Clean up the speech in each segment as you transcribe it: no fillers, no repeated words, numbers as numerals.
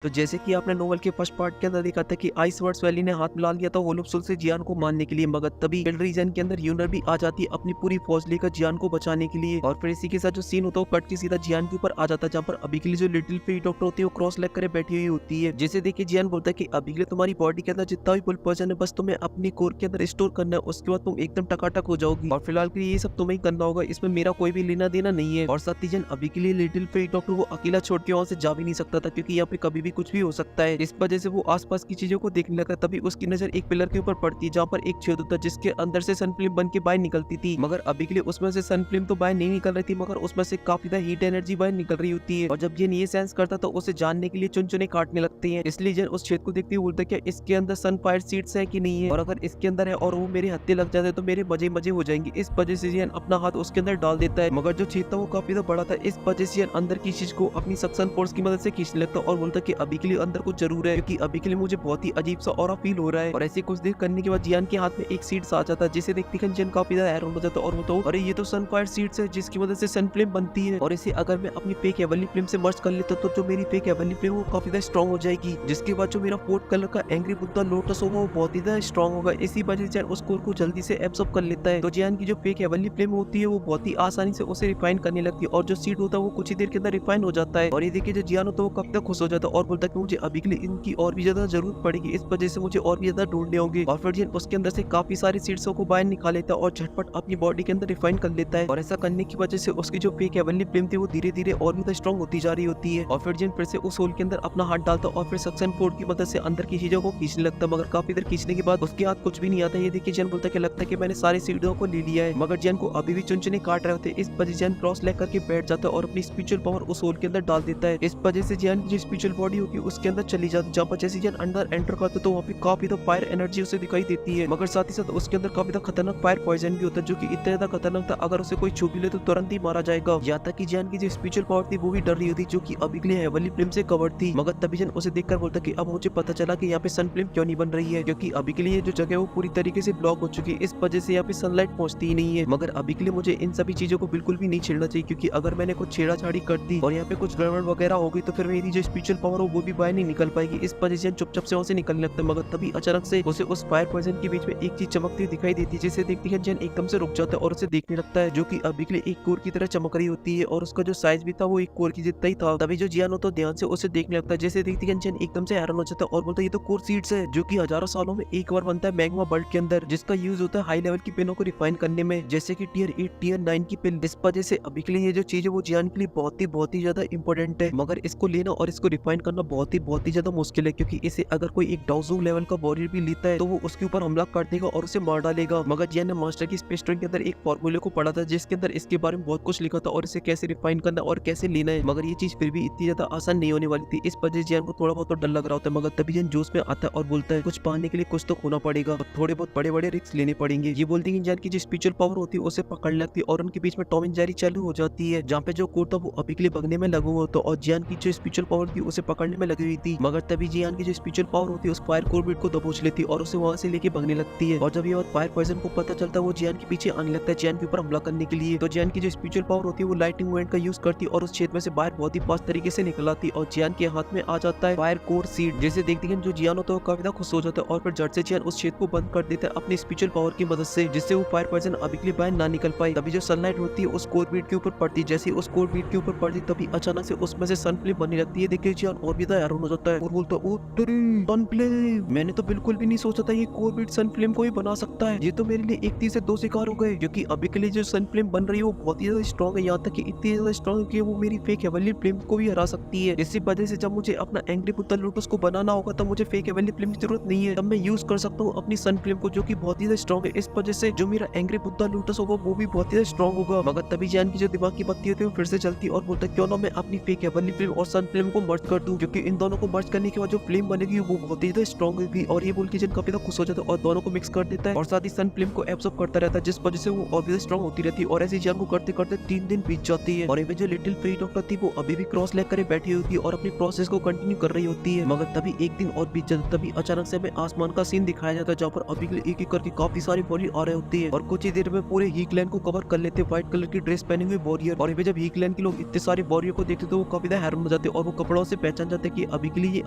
तो जैसे कि आपने नोवेल के फर्स्ट पार्ट के अंदर देखा था कि आइस वर्ड्स वैली ने हाथ मिला लिया था होलोप्सुल से जियान को मारने के लिए, मगर तभी हिल रीजन के अंदर यूनर भी आ जाती है अपनी पूरी फौज लेकर जियान को बचाने के लिए। और फिर इसी के साथ जो सीन होता है वो कट के सीधा जियान के ऊपर आ जाता है, जहाँ पर अभी के लिए जो लिटिल फ्री डॉक्टर होती है वो क्रॉस लेग करे बैठी हुई होती है। जिसे देखिए जियान बोलता है कि अभी के लिए तुम्हारी बॉडी के अंदर जितना भी फुल पॉइजन है बस तुम्हें अपनी कोर के अंदर स्टोर करना है, उसके बाद तुम एकदम टकाटक हो जाओगी और फिलहाल के लिए ये सब तुम्हें ही करना होगा, इसमें मेरा कोई भी लेना देना नहीं है। और साथ ही जियान अभी के लिए लिटिल फ्री डॉक्टर को अकेला छोड़ के वहां से जा भी नहीं सकता था, क्योंकि यहाँ पे कभी भी कुछ भी हो सकता है। इस वजह से वो आसपास की चीजों को देखने लगा। तभी उसकी नजर एक पिलर के ऊपर पड़ती है, जहाँ पर एक छेद होता है जिसके अंदर से सन फ्लेम बन के बाहर निकलती थी। मगर अभी के लिए उसमें से सन फ्लेम तो बाहर नहीं निकल रही थी, मगर उसमें से काफी ज्यादा हीट एनर्जी बाहर निकल रही होती है। और जब ये सेंस करता तो उसे जानने के लिए चुन-चुने काटने लगते हैं। इसलिए जन उस छेद को देखते हुए बोलता है क्या इसके अंदर सन फायर सीड्स है कि नहीं है, और अगर इसके अंदर है और वो मेरे हत्थे लग जाते तो मेरे मजे मजे हो जाएंगे। इस वजह से जियान अपना हाथ उसके अंदर डाल देता है, मगर जो छेद था वो काफी ज्यादा बड़ा था। इस वजह से जियान अंदर की चीज को अपनी सक्शन फोर्स की मदद से खींचने लगता है और बोलता है कि अभी के लिए अंदर कुछ जरूर है, क्योंकि अभी के लिए मुझे बहुत ही अजीब सा ऑरा फील हो रहा है। और ऐसे कुछ देर करने के बाद जियान के हाथ में एक सीड्स आ जाता है, जिसे देखते ही जियान काफी ज्यादा हैरान हो जाता है और वो तो अरे ये तो सन फायर सीड्स है जिसकी मदद से सन फ्लेम बनती है, और इसे अगर मैं अपनी फेक हेवनली फ्लेम से मर्ज कर लेता तो जो मेरी फेक हेवनली फ्लेम वो काफी ज्यादा स्ट्रॉन्ग हो जाएगी, जिसके बाद जो मेरा फोर्थ कलर का एंग्री बुद्धा लोटस होगा वो बहुत ही ज्यादा स्ट्रॉन्ग होगा। इसी वजह से जियान उस कोर को जल्दी से एब्सॉर्ब कर लेता है। तो जियान की जो फेक हेवनली फ्लेम होती है वो बहुत ही आसानी से उसे रिफाइन करने लगती है, और जो सीड होता है वो कुछ ही देर के अंदर रिफाइन हो जाता है। और ये देखिए जो जियान होता है वो काफी खुश हो जाता है और बोलता है कि मुझे अभी के लिए इनकी और भी ज्यादा जरूरत पड़ेगी, इस वजह से मुझे और भी ज्यादा ढूंढने होंगे। और फिर जियान उसके अंदर से काफी सारी सीड्सों को बाहर निकाल लेता है और झटपट अपनी बॉडी के अंदर रिफाइन कर लेता है। और ऐसा करने की वजह से उसकी जो फेक हेवनली फ्लेम थी वो धीरे धीरे और भी स्ट्रॉन्ग होती जा रही होती है। और फिर जिन फिर से उस होल के अंदर अपना हाथ डालता और फिर सक्शन फोर्स की मदद से अंदर की चीजों को खींचने लगता, मगर काफी देर खींचने के बाद उसके हाथ कुछ भी नहीं आता। ये देखिए जियान बोलता है कि लगता है कि मैंने सारी सीढ़ियों को ले लिया है, मगर जियान को अभी भी चुनचुने काट रहे होते। इस वजह से जियान क्रॉस लेग करके बैठ जाता है और अपनी स्पिरिचुअल पावर उस होल के अंदर डाल देता है। इस वजह से जियान की जो स्पिरिचुअल बॉडी होगी उसके अंदर चली जाती है, जहाँ पर जैसे जियान अंदर एंटर करता तो वहाँ पे काफी तो फायर एनर्जी उसे दिखाई देती है, मगर साथ ही साथ उसके अंदर काफी ज्यादा खतरनाक फायर पॉइजन भी होता है, जो कि इतना ज्यादा खतरनाक था अगर उसे कोई छू भी ले तो तुरंत ही मारा जाएगा। यहाँ तक कि जियान की जो स्पिरिचुअल पावर थी वो भी डर रही होती, जो कि अभी के लिए हेवनली फ्लेम से कवर्ड थी। मगर तभी जियान उसे देखकर बोलता कि अब मुझे पता चला कि यहाँ पे सन फ्लेम क्यों नहीं बन रही है, क्योंकि अभी के लिए जो जगह है वो पूरी तरीके से ब्लॉक हो चुकी है, इस वजह से यहाँ पे सनलाइट पहुंचती ही नहीं है। मगर अभी के लिए मुझे इन सभी चीजों को बिल्कुल भी नहीं छेड़ना चाहिए, क्योंकि अगर मैंने कुछ छेड़ाछाड़ी कर दी और यहाँ पे कुछ गड़बड़ वगैरह हो गई तो फिर मेरी जो स्पिरिचुअल पावर हो वो भी बाहर नहीं निकल पाएगी। इस वजह से चुपचाप से वहाँ से निकलने लगता है, मगर तभी अचानक से उसे उस फायर पॉइजन के बीच में एक चीज चमकती हुई दिखाई देती है, जिसे देखती है जैन एकदम से रुक जाता है और उसे देखने लगता है, जो कि अभी के लिए एक कोर की तरह चमक रही होती है और उसका जो साइज भी था वो एक कोर की जितना ही था। तभी जो जियान होता है ध्यान से उसे देखने लगता है, जैसे देखती है जैन एकदम से हैरान हो जाता है और बोलता है ये तो कोर सीड्स है, जो कि हजारों सालों में एक बार बनता है मैग्मा बल्ट के अंदर, जिसका यूज होता है हाई लेवल की पेनों को रिफाइन करने में, जैसे कि टियर 8 टियर 9 की पेन। इस वजह से अभी के लिए ये जो चीज है वो जियान के लिए बहुत ही ज्यादा इंपॉर्टेंट है, मगर इसको लेना और इसको रिफाइन करना बहुत ही ज्यादा मुश्किल है, क्योंकि इसे अगर कोई एक डाउजू लेवल का वॉरियर भी लेता है तो वो उसके ऊपर हमला कर देगा और उसे मार डालेगा। मगर जियान ने मास्टर की स्पेस ट्रेन के अंदर एक फॉर्मूले को पढ़ा था जिसके अंदर इसके बारे में बहुत कुछ लिखा था और इसे कैसे रिफाइन करना और कैसे लेना है, मगर ये चीज फिर भी इतनी ज्यादा आसान नहीं होने वाली थी। इस वजह से जियान को थोड़ा बहुत तो डर लग रहा होता है, मगर तभी जियान जोश में आता है और बोलता है कुछ पाने के लिए कुछ तो खोना पड़ेगा और थोड़े बहुत बड़े बड़े रिस्क लेने पड़ेंगे। ये बोलती है जियान की जो स्पिरिचुअल पावर होती है उसे पकड़ लगती है और उनके बीच में टॉम एंड जेरी चालू हो जाती है, जहाँ पे जो कोर था वो अभी के लिए भगने में लगा हुआ होता और जियान की जो स्पिरिचुअल पावर थी उसे पकड़ने में लगी हुई थी। मगर तभी जियान की जो स्पिरिचुअल पावर होती है उस फायर कोरबिट को दबोच लेती है और उसे वहां से लेके भगने लगती है। और जब ये बात फायर पॉइजन को पता चलता है वो जियान के पीछे आने लगता है जियान के ऊपर हमला करने के लिए। तो जियान की जो स्पिरिचुअल पावर होती है वो लाइटिंग मूवमेंट का यूज करती है और उस क्षेत्र में से बाहर बहुत ही फास्ट तरीके से निकल आती है और जियान के हाथ में आ जाता है फायर कोर सीड, जैसे देखते हैं जो जियान होता है वो काफी ज्यादा खुश हो जाता है और फिर झट से जियान उस क्षेत्र को बंद कर देता है अपनी स्पिरिचुअल पावर की मदद से, जिससे वो फायर पॉइजन अभी के लिए बाहर ना निकल पाए। तभी जो सनलाइट होती है उस कोर बीट के ऊपर पड़ती है, जैसे उस कोर बीट के ऊपर पड़ती तभी अचानक से उसमें से सन फ्लेम बनने लगती है। देखिए जियान और भी ज्यादा हैरान हो जाता है और बोलता है ओ तेरी सन फ्लेम, मैंने तो बिल्कुल भी नहीं सोचा था ये कोर बीट सन फ्लेम को ही बना सकता है, ये तो मेरे लिए एक तीर से दो शिकार हो गए, क्योंकि अभी के लिए जो सन फ्लेम बन रही है वो बहुत ही ज्यादा स्ट्रॉन्ग है, यहाँ तक कि इतनी ज्यादा स्ट्रॉन्ग है कि वो मेरी फेक हेवनली फ्लेम को भी हरा सकती है। इसी वजह से जब मुझे अपना एंग्री बुद्धा लोटस को बनाना होगा तब मुझे फेक हेवनली फ्लेम की जरूरत नहीं है, तब मैं यूज कर सकता हूँ अपनी सन फ्लेम को, जो कि बहुत ही ज्यादा स्ट्रॉन्ग है। इस वजह से जो मेरा एंग्री बुद्धा लोटस होगा वो भी बहुत ही ज्यादा स्ट्रॉन्ग होगा। मगर तभी जियान की जो दिमाग की बत्ती होती है वो फिर से चलती है और बोलता है क्यों ना मैं अपनी फेक हेवनली फ्लेम और सन फ्लेम को मर्ज कर दूं, क्योंकि इन दोनों को मर्ज करने के बाद जो फ्लेम बनेगी वो बहुत ही ज्यादा स्ट्रॉन्ग होगी। और ये बोल के जिन काफी खुश हो जाता है और दोनों को मिक्स कर देता है और साथ ही सन फ्लेम को एब्सॉर्ब करता रहता है, जिस वजह से वो और भी स्ट्रॉन्ग होती रहती है। और ऐसे जियान को करते करते 3 दिन बीत जाती है और जो लिटिल फ्री डॉक्टर थी वो अभी भी क्रॉस लेग कर बैठी होती है और अपनी प्रोसेस को कंटिन्यू कर रही होती है। मगर तभी एक दिन और बीत जाता, तभी अचानक से हमें आसमान का सीन दिखाया जाता है, जहाँ पर अभी के लिए एक एक करके काफी सारी वॉरियर आ रहे होती है और कुछ ही देर में पूरे हीकलैंड को कवर कर लेते हैं व्हाइट कलर की ड्रेस पहने हुए वॉरियर। और जब हीकलैंड के लोग इतने सारे वॉरियर को देखते तो वो काफी हैरान हो जाते और वो कपड़ों से पहचान जान जाता है कि अभी के लिए ये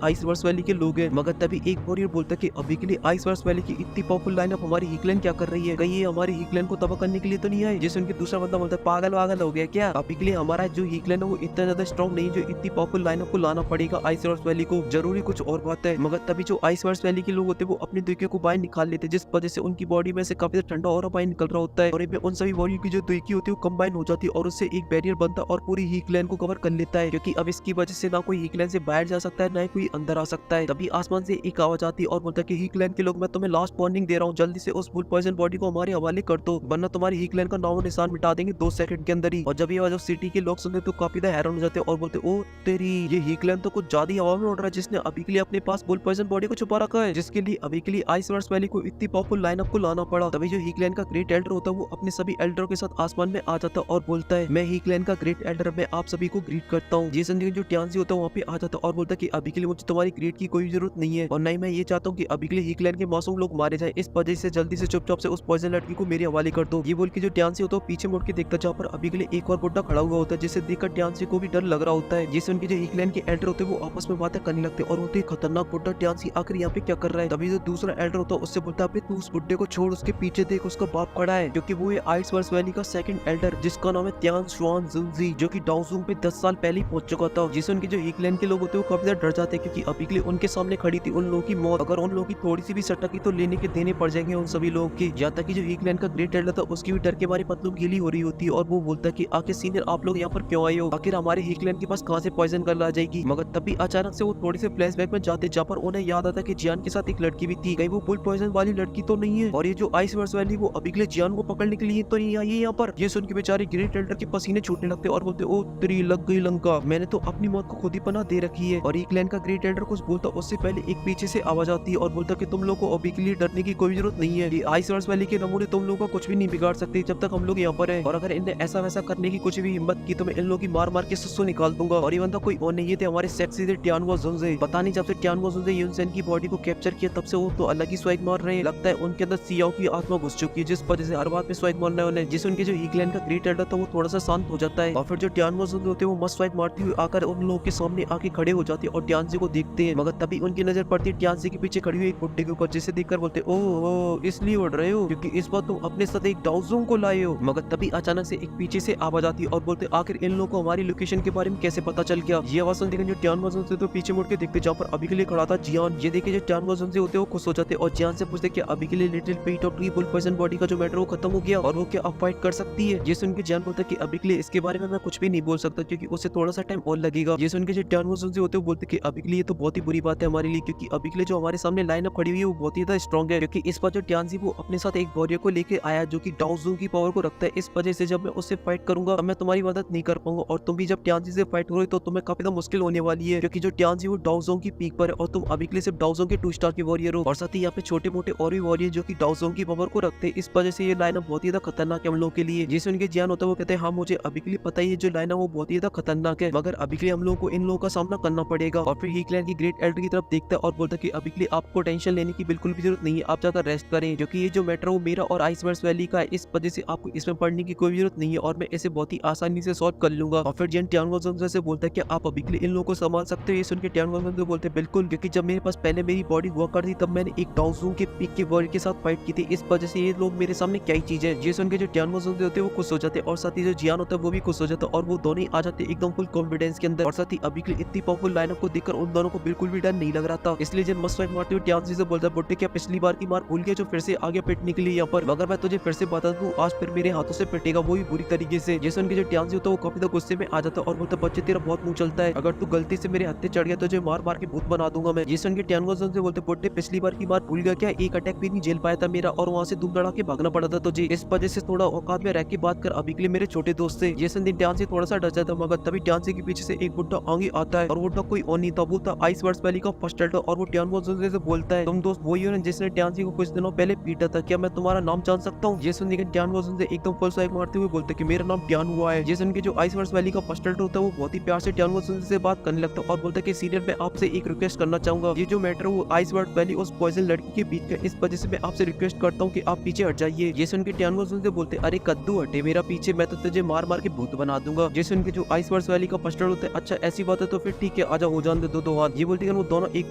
आइसवर्स वैली के लोग हैं। मगर तभी एक वॉरियर बोलता है कि अभी के लिए आइसवर्स वैली की इतनी पावरफुल लाइनअप हमारी हीकलैंड क्या कर रही है, कहीं ये हमारी हीकलैंड को तबाह करने के लिए तो नहीं आए। जिसे उनके दूसरा बंदा बोलता है पागल वागल हो गया क्या, अभी के लिए हमारा जो हीकलैंड है वो इतना ज्यादा स्ट्रॉन्ग नहीं जो इतनी पावरफुल लाइनअप को लाना पड़ेगा आइसवर्स वैली को, जरूरी कुछ और बात है। मगर तभी जो आइसवर्स वैली के लोग होते हैं वो अपनी दुखियों को बाहर निकाल लेते हैं, जिस वजह से उनकी बॉडी में से काफी ठंडा और बाहर निकल रहा होता है और इनमें उन सभी वॉरियर की जो दुखी होती है वो कंबाइन हो जाती है और उससे एक बैरियर बनता है और पूरी हीकलैंड को कवर कर लेता है, क्योंकि अब इसकी वजह से ना कोई हीकलैंड से बाहर जा सकता है ना ही कोई अंदर आ सकता है। तभी आसमान से एक आवाज आती है और बोलता है कि हीकलैंड के लोग मैं तुम्हें लास्ट वार्निंग दे रहा हूँ, जल्दी से उस फुल पॉइजन बॉडी को हमारे हवाले कर दो वरना तुम्हारी हीकलैंड का नामो निशान मिटा देंगे 2 सेकंड के अंदर ही। और जब ये आवाज सिटी के लोग सुनते तो काफी ज्यादा हैरान हो जाते हैं और बोलते ओ तेरी, ये हीकलैंड तो कुछ ज्यादा हवा में उड़ रहा है जिसने अभी के लिए अपने पास फुल पॉइजन बॉडी को छुपा रखा है, जिसके लिए अभी के लिए आइसवर्स वैली को इतनी पावरफुल लाइनअप को लाना पड़ा। तभी जो हीकलैंड का ग्रेट एल्डर होता है वो अपने सभी एल्डरों के साथ आसमान में आ जाता है और बोलता है मैं हीकलैंड का ग्रेट एल्डर, मैं आप सभी को ग्रीट करता हूँ। जेसन जो ट्यान्सी होता है वहाँ पे आ जाता है और बोलता है कि अभी के लिए मुझे तुम्हारी ग्रेट की कोई जरूरत नहीं है और नहीं मैं ये चाहता हूँ कि अभी के लिए हीकलैंड के मासूम लोग मारे जाए, इस वजह से जल्दी से चुपचाप से उस पॉइजन लड़की को मेरे हवाले कर दो। ये बोल के जो ट्यान्सी होता है पीछे मुड़ के देखता जहाँ पर अभी के लिए एक और बुड्ढा खड़ा हुआ होता है, जिसे देखकर ट्यान्सी को भी डर लग रहा होता है। जिससे उनके जो हीकलैंड के एल्डर होते हैं वो आपस में बातें करने लगते हैं और बोलते खतरनाक बुड्ढा ट्यान्सी आखिर यहाँ पे क्या कर रहा है। तभी जो दूसरा एल्डर होता है उससे बोलता है तू उस बुड्ढे को छोड़, उसके पीछे देख उसका बाप खड़ा है, क्योंकि वो आइसवर्स वैली का सेकंड एल्डर जिसका नाम है त्यान शुआन जुनजी, जो कि डाउजूंग पे 10 साल पहले ही पहुंच चुका था। जिससे उनके जो हीकलैंड के लोग होते हैं वो काफी ज्यादा डर जाते हैं, क्योंकि अभी के लिए उनके सामने खड़ी थी उन लोगों की मौत, अगर उन लोगों की थोड़ी सी भी सटकी तो लेने के देने पड़ जाएंगे उन सभी लोगों की। यहाँ तक कि जो हीकलैंड का ग्रेट एल्डर था उसकी भी डर के मारे पतलून गीली हो रही होती है और वो बोलता है कि आखिर सीनियर आप लोग यहाँ पर क्यों आए हो, आखिर हमारे हीकलैंड के पास कहाँ से पॉइजन कर ला जाएगी। मगर तभी अचानक से वो थोड़ी से फ्लैशबैक में जाते जहाँ पर उन्हें याद आता कि जियान के साथ एक लड़की भी थी, कहीं वो फुल पॉइजन वाली लड़की तो नहीं है और ये जो आइसवर्स वैली वो अभी के लिए जियान को पकड़ने के लिए तो नहीं आई है यहाँ पर। ये सुन के बेचारे ग्रेट एल्डर के पसीने छूटने लगते और बोलते ओ तेरी लग गई लंका, मैंने तो अपनी मौत को खुद ही पनाह दे रखी है। और हीकलैंड का ग्रेट एल्डर कुछ बोलता उससे पहले एक पीछे से आवाज आती है और बोलता कि तुम लोग को अभी के लिए डरने की कोई जरूरत नहीं है, ये आइसवर्स वैली के नमूने तुम लोगों को कुछ भी नहीं बिगाड़ सकते जब तक हम लोग यहाँ पर है, और अगर इन्हें ऐसा वैसा करने की कुछ भी हिम्मत की तो मैं इन लोगों की मार मार के सुसु निकाल दूंगा। और ये बंदा कोई और नहीं, ये थे हमारे सेक्सी से टियानवो जुनजे। पता नहीं जब से टियानवो जुनजे यूनसेन की बॉडी को कैप्चर किया तब से वो तो अलग ही स्वैग मार रहे हैं, लगता है उनके अंदर सियाओ की आत्मा घुस चुकी है जिस वजह से हर बात में स्वैग मारना है उन्हें। जिससे उनके जो हीकलैंड का ग्रेट एल्डर था वो थोड़ा सा शांत हो जाता है और फिर जो टियानवो जुनजे होते हैं वो मस्त स्वैग मारती हुई आकर उन लोगों के सामने आके खड़े हो जाते हैं और ट्यान्सी को देखते हैं। मगर तभी उनकी नजर पड़ती है ट्यान्सी के पीछे खड़ी हुई एक बुड्ढे के ऊपर, जिसे देखकर बोलते ओ इसलिए उड़ रहे हो क्योंकि इस बार तुम अपने साथ एक डाउजोंग को लाए हो। मगर तभी अचानक से एक पीछे से आवाज आती है और बोलते आखिर इन लोगों को हमारी लोकेशन के बारे में कैसे पता चल गया। ये आवाज सुनते जो टियानवो जुनजे तो पीछे मुड़ के देखते जहाँ पर अभी के लिए खड़ा था जियान। ये देखे जो टियानवो जुनजे होते वो खुश हो जाते और जियान से पूछते कि अभी के लिए लिटिल पीट और फुल पॉइजन बॉडी का जो मैटर वो खत्म हो गया और वो क्या अब फाइट कर सकती है। ये सुन के जियान बोलता कि अभी के लिए इसके बारे में मैं कुछ भी नहीं बोल सकता क्योंकि उससे थोड़ा सा टाइम और लगेगा। ये सुन के जो टियानवो जुनजे होते वो बोलते कि अभी के लिए तो बहुत ही बुरी बात है हमारे लिए, क्योंकि अभी के लिए जो हमारे सामने लाइन अप खड़ी हुई है वो बहुत ही ज्यादा स्ट्रॉन्ग है, क्योंकि इस बार जो ट्यान्सी वो अपने साथ एक वॉरियर को लेके आया जो कि डाउजोंग की पावर को रखता है। इस वजह से जब मैं उससे फाइट करूंगा मैं तुम्हारी मदद नहीं कर पाऊंगा और तुम भी जब ट्यान्सी से फाइट करोगे तो तुम्हें काफी ज्यादा मुश्किल होने वाली है, क्योंकि जो ट्यान्सी वो डाउजोंग की पीक पर है और तुम अभी के लिए सिर्फ डाउजोंग के 2 स्टार के वॉरियर हो और साथ ही यहाँ पे छोटे मोटे और भी वॉरियर जो कि डाउजोंग की पावर को रखते हैं। इस वजह से ये लाइन बहुत ही ज्यादा खतरनाक है हम लोगों के लिए। जिससे उनके जियान होता है वो कहते हैं हाँ मुझे अभी के लिए पता ही है जो लाइन वो बहुत ही ज्यादा खतरनाक है, मगर अभी के लिए हम लोगों को इन लोगों का सामना करना पड़ेगा। और फिर हीकलैंड की ग्रेट एल्डर की तरफ देखता है और बोलता है कि अभी के लिए आपको टेंशन लेने की बिल्कुल भी जरूरत नहीं है, आप जाकर रेस्ट करें, क्योंकि ये जो मैटर वो मेरा और आइसवर्स वैली का है, इस वजह से आपको इसमें पढ़ने की कोई जरूरत नहीं है और मैं इसे बहुत ही आसानी से सॉल्व कर लूंगा। और फिर जियान टियानवो जुनजे से बोलता है कि आप अभी के लिए इन लोगों को संभाल सकते हो। ये सुन के टियानवो जुनजे बोलते हैं बिल्कुल, क्योंकि जब मेरे पास पहले मेरी बॉडी हुआ करती तब मैंने एक डाउजोंग के पीक के वॉरियर के साथ फाइट की थी, इस वजह से ये लोग मेरे सामने क्या ही चीज है। ये सुन के जो टियानवो जुनजे होते हैं वो खुश हो जाते हैं और साथ ही जो जियान होता है वो भी खुश हो जाता है और वो दोनों ही आ जाते हैं एकदम फुल कॉन्फिडेंस के अंदर। और साथ ही अभी के लिए इतनी पावरफुल लाइनअप को देखकर उन दोनों को बिल्कुल भी डर नहीं लग रहा था, इसलिए जब मस्त फाइट मारते हुए ट्यान्सी से बोलता है बुड्ढे क्या पिछली बार की मार भूल गया जो फिर से आगे पिटने के लिए यहाँ पर, मगर मैं तुझे फिर से बता दूं आज फिर मेरे हाथों से पिटेगा वो भी बुरी तरीके से। ये सुन के जो ट्यान्सी होता है वो काफी ज्यादा गुस्से में आ जाता है और बोलता बच्चे तेरा बहुत मुंह चलता है, अगर तू गलती से मेरे हत्थे चढ़ गया तो मार मार के भूत बना दूंगा मैं। ये सुन के टियानवो जुनजे बोलते बुड्ढे पिछली बार की मार भूल गया क्या, एक अटैक भी नहीं झेल पाया था मेरा और वहाँ से दूर लड़ा के भागना पड़ा था तुझे, इस वजह से थोड़ा औकात में रह के बात कर अभी के लिए मेरे छोटे दोस्त से। ये सुन ट्यान्सी थोड़ा सा डर जाता है, मगर तभी ट्यान्सी के पीछे से एक बुड्ढा आगे आता है और बुड्ढा कोई और नहीं था, वो था आइसवर्स वैली का फर्स्ट एल्डर और वो टियानवो जुनजे से बोलता है तुम दोस्त वही हो ना जिसने ट्यान्सी को कुछ दिनों पहले पीटा था, क्या मैं तुम्हारा नाम जान सकता हूँ। ये सुन के टियानवो जुनजे एकदम फुल स्वैग मारते हुए बोलते कि मेरा नाम ट्यान हुआ है। ये सुन के जो आइसवर्स वैली का फर्स्ट एल्डर होता है वो बहुत ही प्यार से टियानवो जुनजे से बात करने लगता है और बोलता है कि सीनियर मैं आपसे एक रिक्वेस्ट करना चाहूंगा, ये जो मैटर वो आइसवर्स वैली उस पॉइजन लड़की के बीच का, इस वजह से मैं आपसे रिक्वेस्ट करता हूँ कि आप पीछे हट जाइए। ये सुन के टियानवो जुनजे बोलते अरे कद्दू हटे मेरा पीछे, मैं तो तुझे मार मार के भूत बना दूंगा। ये सुन के जो आइसवर्स वैली का फर्स्ट एल्डर होता है अच्छा ऐसी बात है तो फिर ठीक ठीक है आजा हो जान दे दो हाथ, ये बोलते वो दोनों एक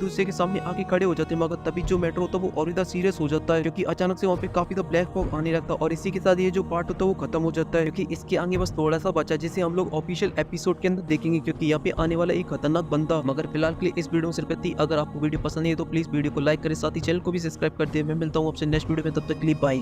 दूसरे के सामने आके खड़े हो जाते हैं। मगर तभी जो मैटर होता है वो और ज्यादा सीरियस हो जाता है, क्योंकि अचानक से वहाँ पे काफी तो ब्लैक फॉग आने लगता है और इसी के साथ ये जो पार्ट होता है वो खत्म हो जाता है, क्योंकि इसके आगे बस थोड़ा सा बचा जिसे हम लोग ऑफिशियल एपिसोड के अंदर देखेंगे, क्योंकि यहाँ पे आने वाला एक खतरनाक बंदा। मगर फिलहाल के लिए इस वीडियो में सिर्फ इतना ही। अगर आपको वीडियो पसंद है तो प्लीज वीडियो को लाइक करें, साथ ही चैनल को भी सब्सक्राइब कर दे। मैं मिलता हूँ आपसे नेक्स्ट वीडियो में, तब तक के लिए बाय।